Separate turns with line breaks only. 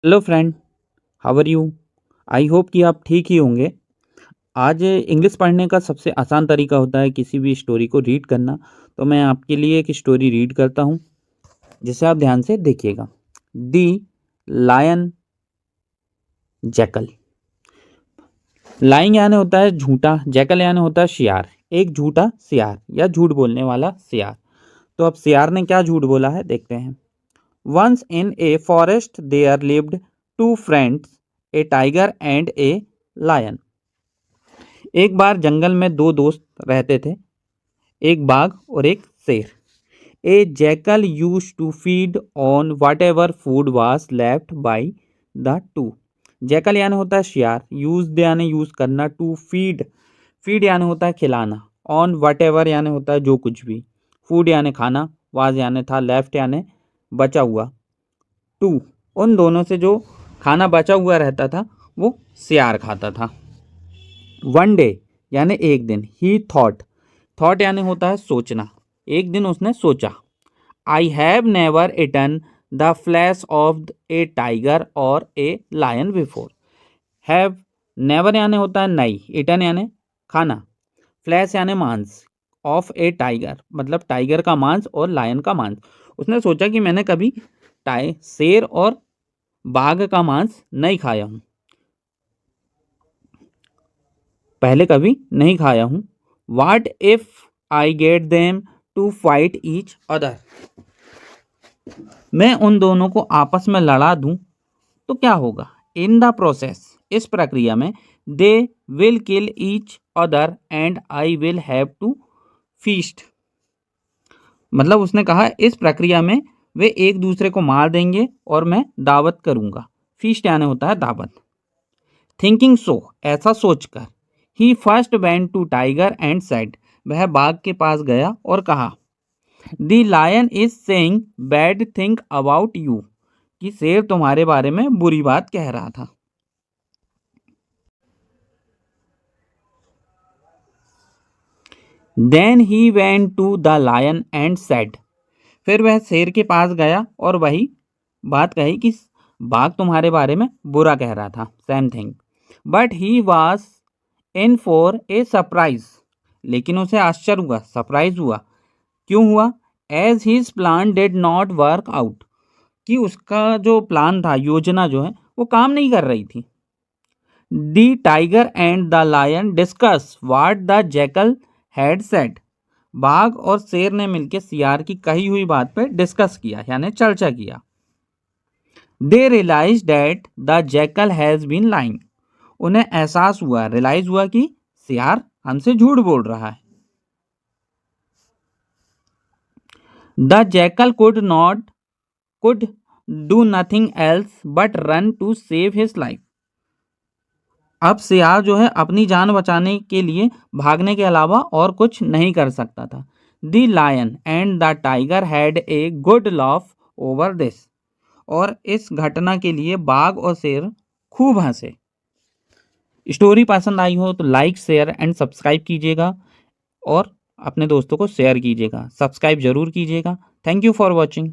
Hello friend, how are you? I hope कि आप ठीक ही होंगे। आज इंग्लिश पढ़ने का सबसे आसान तरीका होता है किसी भी स्टोरी को रीड करना। तो मैं आपके लिए एक स्टोरी रीड करता हूँ, जिसे आप ध्यान से देखिएगा। दी लायन जैकल। लाइंग यानी होता है झूठा, जैकल यानी होता है शियार। एक झूठा सियार या झूठ बोलने वाला सियार। तो अब सियार ने क्या झूठ बोला है, देखते हैं। Once in a forest there lived two friends, a tiger and a lion. एक बार जंगल में दो दोस्त रहते थे, एक बाघ और एक शेर। A jackal use to feed on whatever food was left by the two. Jackal यानी होता है शियार, यूज यानी यूज करना, टू फीड, फीड यानी होता है खिलाना, ऑन वट एवर यानी होता है जो कुछ भी, फूड यानी खाना, वाज यानी था, लेफ्ट यानी बचा हुआ, टू उन दोनों से जो खाना बचा हुआ रहता था वो सियार खाता था। वन डे यानी एक दिन, ही थॉट, थॉट यानी होता है सोचना, एक दिन उसने सोचा। I have never eaten the flesh of a tiger और a lion before. Have, never यानी होता है नहीं, इटन यानी खाना, फ्लैश यानी मांस, ऑफ ए टाइगर मतलब टाइगर का मांस और लायन का मांस। उसने सोचा कि मैंने कभी शेर और बाघ का मांस नहीं खाया हूं, पहले कभी नहीं खाया हूं। What if I get them to fight each other. मैं उन दोनों को आपस में लड़ा दूं तो क्या होगा। इन द प्रोसेस, इस प्रक्रिया में, they will kill each other and I will have to feast. मतलब उसने कहा इस प्रक्रिया में वे एक दूसरे को मार देंगे और मैं दावत करूंगा। फीस्ट यानी होता है दावत। थिंकिंग सो, ऐसा सोचकर, he first went to tiger and said, वह बाघ के पास गया और कहा, the lion is saying bad thing about you, कि शेर तुम्हारे बारे में बुरी बात कह रहा था। Then he went to the lion and said, फिर वह शेर के पास गया और वही बात कही कि बाघ तुम्हारे बारे में बुरा कह रहा था, same thing. But he was in for a surprise, लेकिन उसे आश्चर्य हुआ, सरप्राइज हुआ। क्यों हुआ? As his plan did not work out, कि उसका जो प्लान था, योजना जो है वो काम नहीं कर रही थी। The tiger and the lion discuss what the jackal had said, बाघ और शेर ने मिलकर सियार की कही हुई बात पर डिस्कस किया यानी चर्चा किया। They realise that the jackal has been lying, उन्हें एहसास हुआ, रियलाइज हुआ कि सियार हमसे झूठ बोल रहा है। The jackal could do nothing else but run to save his life. अब सियार जो है अपनी जान बचाने के लिए भागने के अलावा और कुछ नहीं कर सकता था। The lion and the tiger had a good laugh over this, और इस घटना के लिए बाघ और शेर खूब हंसे। स्टोरी पसंद आई हो तो लाइक शेयर एंड सब्सक्राइब कीजिएगा और अपने दोस्तों को शेयर कीजिएगा, सब्सक्राइब जरूर कीजिएगा। Thank you for watching.